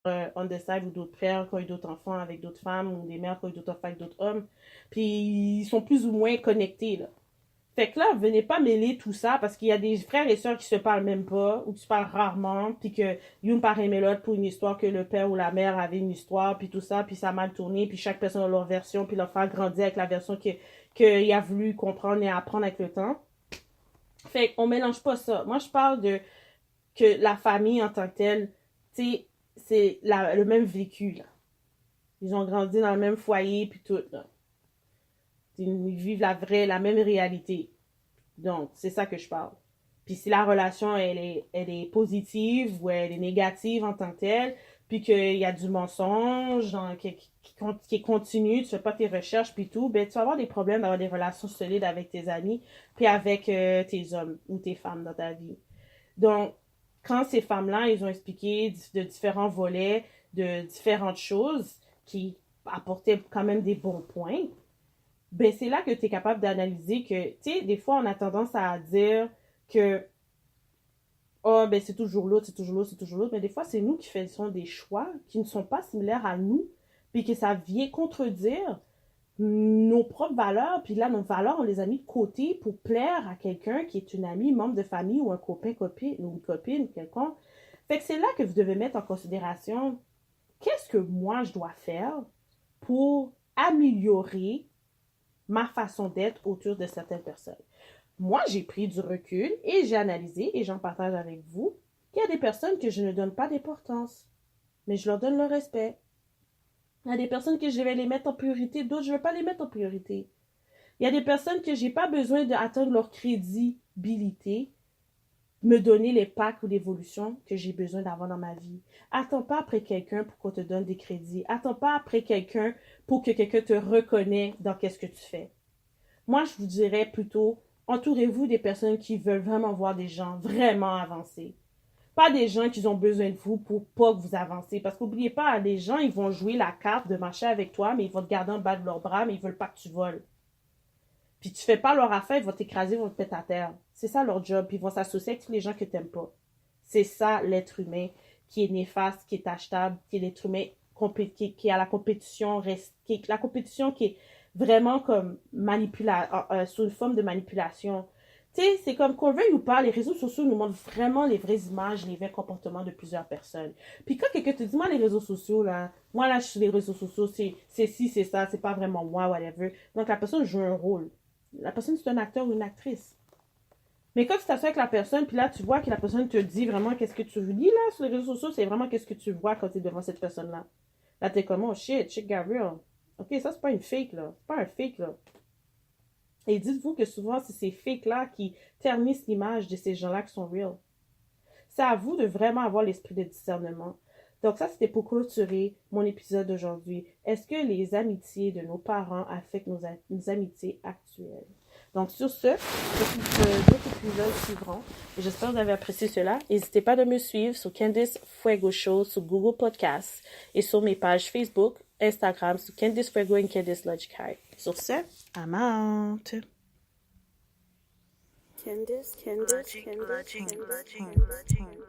on the side ou d'autres pères qui ont eu d'autres enfants avec d'autres femmes ou des mères qui ont eu d'autres enfants avec d'autres hommes. Puis ils sont plus ou moins connectés, là. Fait que là, venez pas mêler tout ça parce qu'il y a des frères et sœurs qui se parlent même pas ou qui se parlent rarement, puis que une part aimer l'autre pour une histoire que le père ou la mère avait une histoire, puis tout ça, puis ça a mal tourné, puis chaque personne a leur version, puis leur faire grandir avec la version qu'il a voulu comprendre et apprendre avec le temps. Fait qu'on mélange pas ça. Moi, je parle de que la famille en tant que telle, tu sais, c'est le même vécu, là. Ils ont grandi dans le même foyer, puis tout, là. Ils vivent la même réalité. Donc, c'est ça que je parle. Puis si la relation, elle est positive ou elle est négative en tant que telle, puis qu'il y a du mensonge genre, qui est continu, tu fais pas tes recherches, puis tout, ben tu vas avoir des problèmes d'avoir des relations solides avec tes amis, puis avec tes hommes ou tes femmes dans ta vie. Donc, quand ces femmes-là, ils ont expliqué de différents volets, de différentes choses qui apportaient quand même des bons points, ben c'est là que tu es capable d'analyser que, tu sais, des fois, on a tendance à dire que, oh, ben c'est toujours l'autre, c'est toujours l'autre, c'est toujours l'autre, mais des fois, c'est nous qui faisons des choix qui ne sont pas similaires à nous, puis que ça vient contredire nos propres valeurs, puis là, nos valeurs, on les a mis de côté pour plaire à quelqu'un qui est une amie, membre de famille ou un copain, copine, ou une copine, quelconque. Fait que c'est là que vous devez mettre en considération qu'est-ce que moi je dois faire pour améliorer ma façon d'être autour de certaines personnes. Moi, j'ai pris du recul et j'ai analysé et j'en partage avec vous qu'il y a des personnes que je ne donne pas d'importance, mais je leur donne le respect. Il y a des personnes que je vais les mettre en priorité, d'autres je ne vais pas les mettre en priorité. Il y a des personnes que j'ai pas besoin d'atteindre leur crédibilité, me donner les packs ou l'évolution que j'ai besoin d'avoir dans ma vie. Attends pas après quelqu'un pour qu'on te donne des crédits. Attends pas après quelqu'un pour que quelqu'un te reconnaisse dans qu'est-ce que tu fais. Moi, je vous dirais plutôt, entourez-vous des personnes qui veulent vraiment voir des gens vraiment avancer. Pas des gens qui ont besoin de vous pour pas que vous avancez. Parce qu'oubliez pas, les gens, ils vont jouer la carte de marcher avec toi, mais ils vont te garder en bas de leurs bras, mais ils veulent pas que tu voles. Puis tu fais pas leur affaire, ils vont t'écraser, ils vont te mettre à terre. C'est ça leur job. Puis ils vont s'associer avec tous les gens que t'aimes pas. C'est ça l'être humain qui est néfaste, qui est achetable, qui est l'être humain qui est à la compétition, la compétition qui est vraiment comme sous une forme de manipulation. Tu sais, c'est comme qu'on veuille ou pas, les réseaux sociaux nous montrent vraiment les vraies images, les vrais comportements de plusieurs personnes. Puis quand quelqu'un te dit, moi, les réseaux sociaux, là, moi, là, je suis sur les réseaux sociaux, c'est ci, c'est ça, c'est pas vraiment moi, whatever. Donc, la personne joue un rôle. La personne, c'est un acteur ou une actrice. Mais quand tu t'assois avec la personne, puis là, tu vois que la personne te dit vraiment qu'est-ce que tu lis, là, sur les réseaux sociaux, c'est vraiment qu'est-ce que tu vois quand tu es devant cette personne-là. Là, t'es comme, oh shit got real. Ok, ça, c'est pas une fake, là. C'est pas un fake, là. Et dites-vous que souvent, c'est ces fakes-là qui ternissent l'image de ces gens-là qui sont real. C'est à vous de vraiment avoir l'esprit de discernement. Donc ça, c'était pour clôturer mon épisode d'aujourd'hui. Est-ce que les amitiés de nos parents affectent nos amitiés actuelles? Donc sur ce, d'autres épisodes suivront. Et j'espère que vous avez apprécié cela. N'hésitez pas de me suivre sur Candice Fuego Show, sur Google Podcasts et sur mes pages Facebook, Instagram, sur Candice Fuego et Candice Logic High. Sur ce, I'm out. Candice, Candice, Candice, Candice.